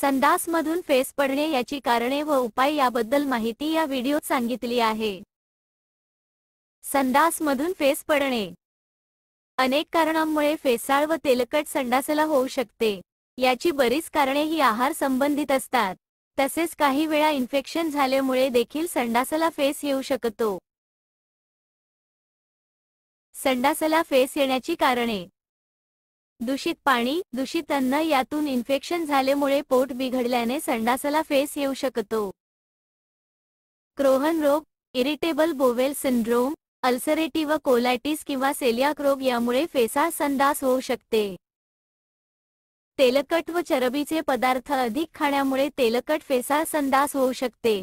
संडासमधून face पडणे याची कारणे व उपाय याबद्दल माहिती या व्हिडिओत सांगितली आहे। संडासमधून फेस पडणे अनेक कारणांमुळे फेसाळ व तेलकट संडासला होऊ शकते। याची बरीच कारणे ही आहार संबंधित असतात। तसेच काही वेळा इन्फेक्शन झाल्यामुळे देखील संडासला फेस येऊ शकतो। संडासला फेस येण्याची कारणे: दूषित पाणी, दूषित अन्न यातून इन्फेक्शन झाल्यामुळे पोट बिघडल्याने संडासला फेस येऊ शकतो। क्रोहन रोग, irritable bowel syndrome, ulcerative colitis किंवा सेलियाक रोग यामुळे फेसाळ संडास होऊ शकते। तेलकट व चरबीचे पदार्थ अधिक खाण्यामुळे तेलकट फेसाळ संडास होऊ शकते।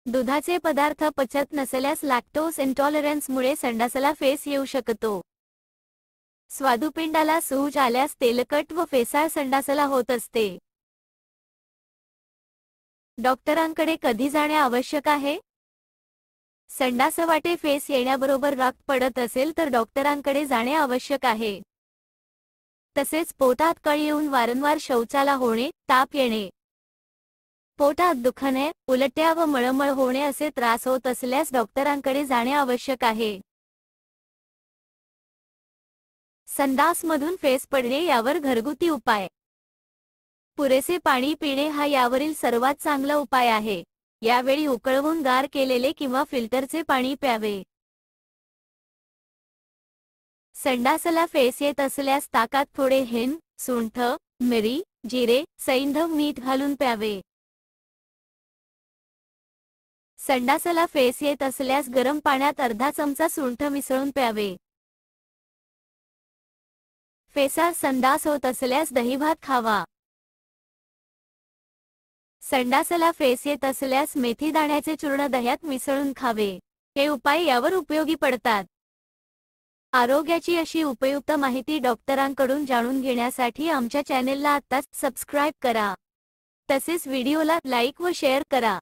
दुधाचे पदार्थ पचत नसल्यास लॅक्टोज इंटॉलरन्समुळे संडासला फेस येऊ शकतो। स्वादुपिंडाला सूज आल्यास तेलकट व फेसाळ संडासला होत असते। डॉक्टरांकडे कधी जाणे आवश्यक आहे? संडासवाटे फेस येण्याबरोबर रक्त पडत असेल तर डॉक्टरांकडे जाणे आवश्यक आहे। तसेच पोटात कळ येऊन वारंवार शौचाला होणे, ताप येणे, पोटात दुखणे, उलट्या व मळमळ होणे असे त्रास होत असल्यास डॉक्टरांकडे जाणे आवश्यक आहे। संडासमधून फेस पडणे यावर घरगुती उपाय: पुरेसे पाणी पिणे हा यावरील सर्वात चांगला उपाय आहे। यावेळी उकळवून गार केलेले किंवा फिल्टरचे पाणी प्यावे। संडासला फेस येत असल्यास ताकात थोडे हिंग, सुंठ, मिरी, जिरे, सैंधव मीठ घालून प्यावे। संडासला फेस येत असल्यास गरम पाण्यात अर्धा चमचा सुंठ मिसळून प्यावे। फेसाळ संडास होत असल्यास दहीभात खावा। संडासला फेस येत असल्यास मेथी दाण्याचे चूर्ण दह्यात मिसळून खावे। हे उपाय यावर उपयोगी पडतात। आरोग्याची अशी उपयुक्त माहिती डॉक्टरांकडून जाणून घेण्यासाठी आमच्या चॅनेलला आत्ताच सबस्क्राइब करा। तसेच व्हिडिओला लाईक व शेअर करा।